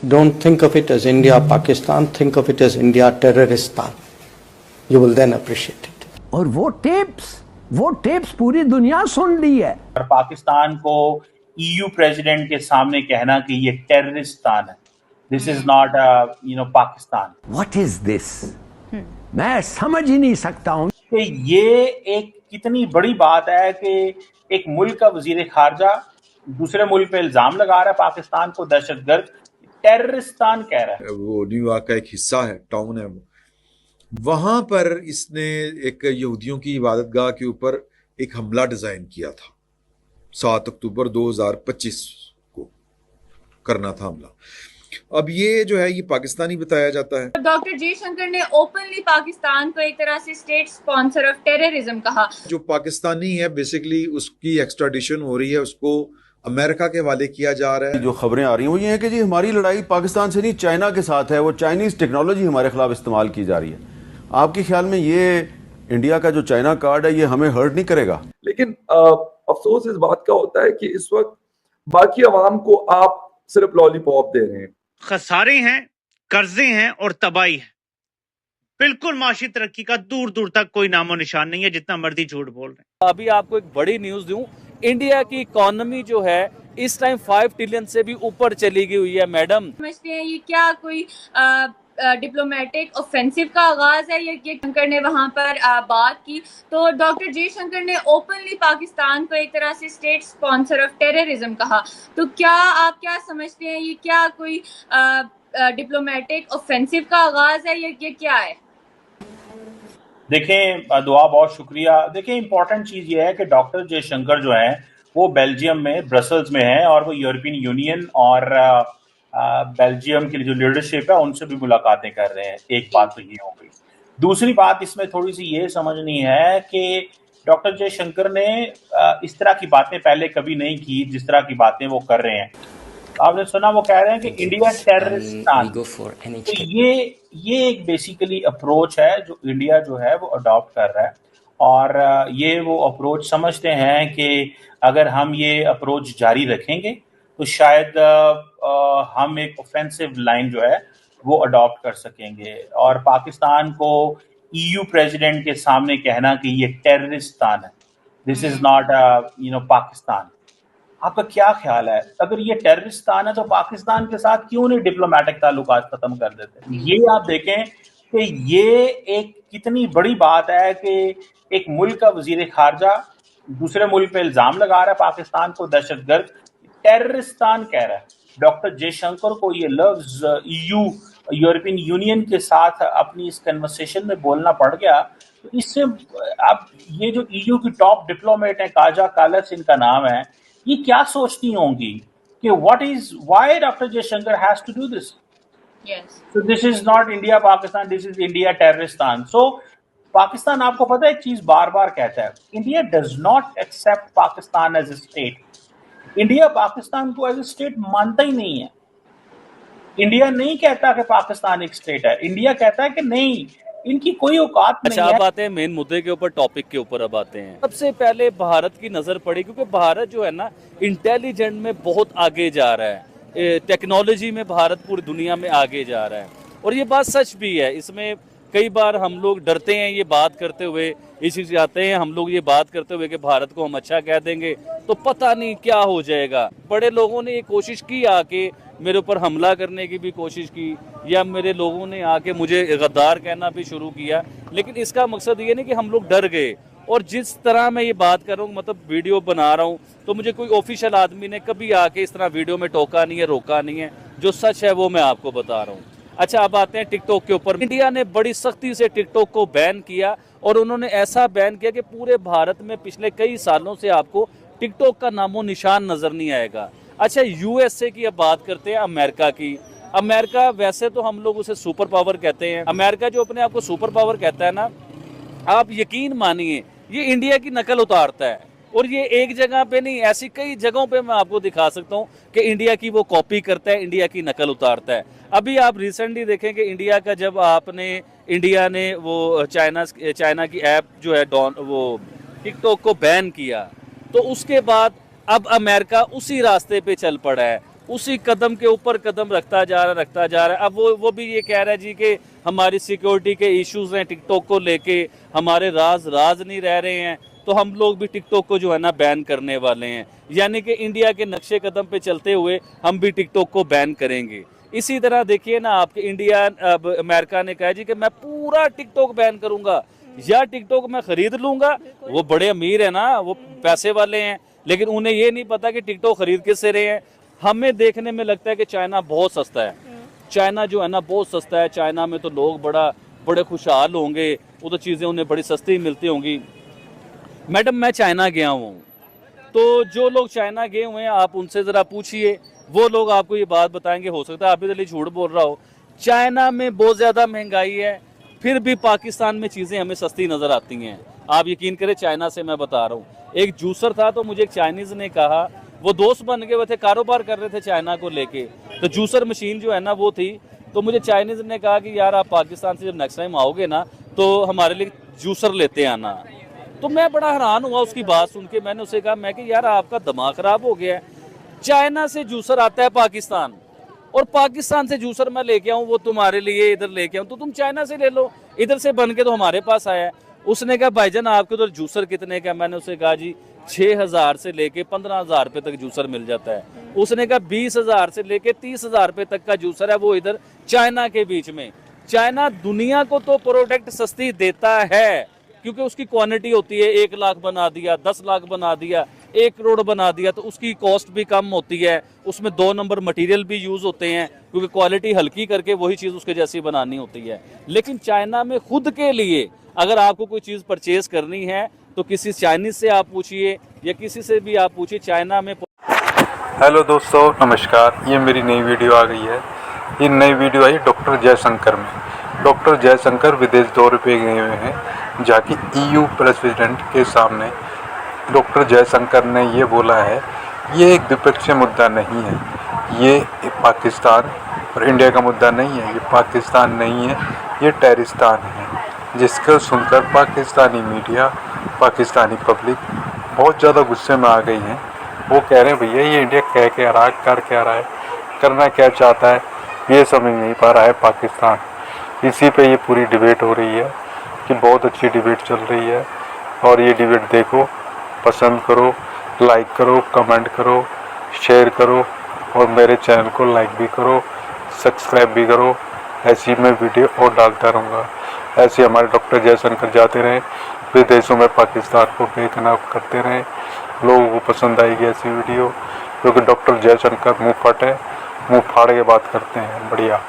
Don't think of it as India, Pakistan. Think of it as India, Terroristan. You will then appreciate it. और वो tapes पूरी दुनिया सुन ली है। और पाकिस्तान को ईयू प्रेसिडेंट के सामने कहना कि ये टेररिस्तान है, this is not Pakistan. What is this? मैं समझ ही नहीं सकता हूं कि ये एक कितनी बड़ी बात है कि एक मुल्क का वजीर खारजा दूसरे मुल्क पे इल्जाम लगा रहा है पाकिस्तान को दहशतगर्द, टेररिस्तान कह रहा है। वो न्यूयॉर्क का एक हिस्सा है, टाउन है वो, वहां पर इसने एक यहूदियों की इबादतगाह के ऊपर एक हमला डिजाइन किया था। 7 अक्टूबर 2025 को करना था हमला। अब ये जो है ये पाकिस्तानी बताया जाता है। डॉक्टर जयशंकर ने ओपनली पाकिस्तान को एक तरह से स्टेट स्पॉन्सर ऑफ टेररिज्म कहा। जो पाकिस्तानी है बेसिकली उसकी एक्स्ट्राडिशन हो रही है, उसको अमेरिका के हवाले किया जा रहा है। जो खबरें आ रही हैं वो ये है कि जी हमारी लड़ाई पाकिस्तान से नहीं चाइना के साथ है, वो चाइनीज टेक्नोलॉजी हमारे खिलाफ इस्तेमाल की जा रही है। आपके ख्याल में ये इंडिया का जो चाइना कार्ड है ये हमें हर्ट नहीं करेगा? लेकिन अफसोस इस बात का होता है कि इस वक्त बाकी अवाम को आप सिर्फ लॉलीपॉप दे रहे हैं। खसारे हैं, कर्जे हैं और तबाही है। बिल्कुल माशी तरक्की का दूर दूर तक कोई नामो निशान नहीं है, जितना मर्जी झूठ बोल रहे हैं। अभी आपको एक बड़ी न्यूज दूं, इंडिया की इकोनॉमी जो है इस टाइम 5 ट्रिलियन से भी ऊपर चली गई हुई है। मैडम समझते हैं ये क्या कोई डिप्लोमेटिक ऑफेंसिव का आगाज है? ये जयशंकर ने वहां पर बात की तो डॉक्टर जयशंकर ने ओपनली पाकिस्तान को एक तरह से स्टेट स्पॉन्सर ऑफ टेररिज्म कहा। तो क्या आप क्या समझते हैं ये क्या कोई डिप्लोमेटिक ऑफेंसिव का आगाज है? ये क्या है? देखें, दुआ बहुत शुक्रिया। देखें, इंपॉर्टेंट चीज ये है कि डॉक्टर जयशंकर जो है वो बेल्जियम में ब्रसल्स में है और वो यूरोपियन यूनियन और बेल्जियम की जो लीडरशिप है उनसे भी मुलाकातें कर रहे हैं। एक बात तो ये हो गई। दूसरी बात इसमें थोड़ी सी ये समझनी है कि डॉक्टर जयशंकर ने इस तरह की बातें पहले कभी नहीं की जिस तरह की बातें वो कर रहे हैं। आपने सुना वो कह रहे हैं कि इंडिया टेररिस्तान। तो ये एक बेसिकली अप्रोच है जो इंडिया जो है वो अडॉप्ट कर रहा है और ये वो अप्रोच समझते हैं कि अगर हम ये अप्रोच जारी रखेंगे तो शायद हम एक ऑफेंसिव लाइन जो है वो अडॉप्ट कर सकेंगे और पाकिस्तान को ईयू प्रेसिडेंट के सामने कहना कि ये टेररिस्तान है, दिस इज नॉट पाकिस्तान। आपका क्या ख्याल है, अगर ये टेररिस्तान है तो पाकिस्तान के साथ क्यों नहीं डिप्लोमेटिक ताल्लुकात खत्म कर देते? ये आप देखें कि ये एक कितनी बड़ी बात है कि एक मुल्क का वजीर खारजा दूसरे मुल्क पे इल्जाम लगा रहा है पाकिस्तान को दहशतगर्द, टेररिस्तान कह रहा है। डॉक्टर जयशंकर को ये लफ्ज ईयू यूरोपियन यूनियन के साथ अपनी इस कन्वर्सेशन में बोलना पड़ गया। तो इससे अब ये जो ईयू की टॉप डिप्लोमेट है काजा कालस इनका नाम है, ये क्या सोचती होंगी कि why doctor Jaishankar has to do this? So this is not India Pakistan, this is India Terroristan. So Pakistan, आपको पता है एक चीज बार बार कहता है, India does not accept Pakistan as a state. India Pakistan को एज ए स्टेट मानता ही नहीं है। इंडिया नहीं कहता कि पाकिस्तान एक स्टेट है, इंडिया कहता है कि नहीं, इनकी कोई औकात नहीं है। अच्छा, अब आते हैं मेन मुद्दे के ऊपर, टॉपिक के ऊपर अब आते हैं। सबसे पहले भारत की नजर पड़ी क्योंकि भारत जो है ना इंटेलिजेंट में बहुत आगे जा रहा है, टेक्नोलॉजी में भारत पूरी दुनिया में आगे जा रहा है और ये बात सच भी है। इसमें कई बार हम लोग डरते हैं ये बात करते हुए, इसी से आते हैं हम लोग ये बात करते हुए कि भारत को हम अच्छा कह देंगे तो पता नहीं क्या हो जाएगा। बड़े लोगों ने ये कोशिश की आके मेरे ऊपर हमला करने की भी कोशिश की या मेरे लोगों ने आके मुझे गद्दार कहना भी शुरू किया, लेकिन इसका मकसद ये नहीं कि हम लोग डर गए। और जिस तरह मैं ये बात कर रहा हूँ, मतलब वीडियो बना रहा हूँ, तो मुझे कोई ऑफिशियल आदमी ने कभी आके इस तरह वीडियो में टोका नहीं है, रोका नहीं है। जो सच है वो मैं आपको बता रहा हूँ। अच्छा, अब आते हैं टिकटॉक के ऊपर। इंडिया ने बड़ी सख्ती से टिकटॉक को बैन किया और उन्होंने ऐसा बैन किया कि पूरे भारत में पिछले कई सालों से आपको टिकटॉक का नामो निशान नजर नहीं आएगा। अच्छा, यूएसए की अब बात करते हैं, अमेरिका की। अमेरिका वैसे तो हम लोग उसे सुपर पावर कहते हैं। अमेरिका जो अपने आप को सुपर पावर कहता है ना, आप यकीन मानिए ये इंडिया की नकल उतारता है और ये एक जगह पे नहीं, ऐसी कई जगहों पे मैं आपको दिखा सकता हूँ कि इंडिया की वो कॉपी करता है, इंडिया की नकल उतारता है। अभी आप रिसेंटली देखें कि इंडिया का जब इंडिया ने वो चाइना की ऐप जो है वो टिकटॉक को बैन किया, तो उसके बाद अब अमेरिका उसी रास्ते पे चल पड़ा है। उसी कदम के ऊपर कदम रखता जा रहा है। अब वो भी ये कह रहा है जी कि हमारी सिक्योरिटी के इश्यूज हैं टिकटॉक को लेके, हमारे राज नहीं रह रहे हैं, तो हम लोग भी टिकटॉक को जो है ना बैन करने वाले हैं। यानी कि इंडिया के नक्शे कदम पे चलते हुए हम भी टिकटॉक को बैन करेंगे। इसी तरह देखिए ना, आपके अमेरिका ने कहा जी कि मैं पूरा टिकटॉक बैन करूंगा, या टिकटॉक मैं खरीद लूंगा। वो बड़े अमीर है ना, वो पैसे वाले हैं, लेकिन उन्हें ये नहीं पता कि टिकटॉक खरीद किससे रहे हैं। हमें देखने में लगता है कि चाइना बहुत सस्ता है, चाइना जो है ना बहुत सस्ता है। चाइना में तो लोग बड़े खुशहाल होंगे, उधर चीज़ें उन्हें बड़ी सस्ती मिलती होंगी। मैडम, मैं चाइना गया हूँ, तो जो लोग चाइना गए हुए हैं आप उनसे ज़रा पूछिए, वो लोग आपको ये बात बताएंगे। हो सकता है आप इधर झूठ बोल रहा हो। चाइना में बहुत ज़्यादा महंगाई है, फिर भी पाकिस्तान में चीज़ें हमें सस्ती नज़र आती हैं। आप यकीन करें, चाइना से मैं बता रहा हूँ। एक जूसर था, तो मुझे एक चाइनीज़ ने कहा, वो दोस्त बन गए, वो थे कारोबार कर रहे थे चाइना को लेके, तो जूसर मशीन जो है ना वो थी, तो मुझे चाइनीज़ ने कहा कि यार आप पाकिस्तान से जब नेक्स्ट टाइम आओगे ना तो हमारे लिए जूसर लेते आना। तो मैं बड़ा हैरान हुआ उसकी बात सुन के। मैंने उसे कहा, मैं कि यार आपका दिमाग खराब हो गया है, चाइना से जूसर आता है पाकिस्तान, और पाकिस्तान से जूसर मैं लेके आऊँ वो तुम्हारे लिए इधर लेके आऊँ, तो तुम चाइना से ले लो, इधर से बन के तो हमारे पास आया है। उसने कहा भाईजान आपके उधर जूसर कितने का? मैंने उसे कहा जी 6,000 से लेके 15,000 रुपए तक जूसर मिल जाता है। उसने कहा 20,000 से लेके 30,000 रुपए तक का जूसर है, वो इधर चाइना के बीच में। चाइना दुनिया को तो प्रोडक्ट सस्ती देता है, क्योंकि उसकी क्वांटिटी होती है, 1 लाख बना दिया, 10 लाख बना दिया, 1 करोड़ बना दिया, तो उसकी कॉस्ट भी कम होती है। उसमें 2 नंबर मटेरियल भी यूज होते हैं, क्योंकि क्वालिटी हल्की करके वही चीज़ उसके जैसी बनानी होती है। लेकिन चाइना में खुद के लिए अगर आपको कोई चीज़ परचेज करनी है तो किसी चाइनीज से आप पूछिए या किसी से भी आप पूछिए, चाइना में। हेलो दोस्तों, नमस्कार। ये मेरी नई वीडियो आ गई है। ये नई वीडियो आई डॉक्टर जयशंकर में। डॉक्टर जयशंकर विदेश दौरे पे गए हुए हैं, जाके EU प्रेसिडेंट के सामने डॉक्टर जयशंकर ने ये बोला है, ये एक द्विपक्षीय मुद्दा नहीं है, ये पाकिस्तान और इंडिया का मुद्दा नहीं है, ये पाकिस्तान नहीं है, ये टेररिस्तान है। जिसको सुनकर पाकिस्तानी मीडिया, पाकिस्तानी पब्लिक बहुत ज़्यादा गुस्से में आ गई हैं। वो कह रहे हैं भैया ये इंडिया कह क्या रहा है, कर क्या रहा है, करना क्या चाहता है, ये समझ नहीं पा रहा है पाकिस्तान। इसी पे ये पूरी डिबेट हो रही है कि बहुत अच्छी डिबेट चल रही है। और ये डिबेट देखो, पसंद करो, लाइक करो, कमेंट करो, शेयर करो, और मेरे चैनल को लाइक भी करो, सब्सक्राइब भी करो। ऐसी मैं वीडियो और डालता रहूँगा। ऐसे हमारे डॉक्टर जयशंकर जाते रहे विदेशों में, पाकिस्तान को बेखनाब करते रहे। लोगों को पसंद आएगी ऐसी वीडियो, क्योंकि डॉक्टर जयशंकर मुँह फट है, मुँह फाड़ के बात करते हैं। बढ़िया।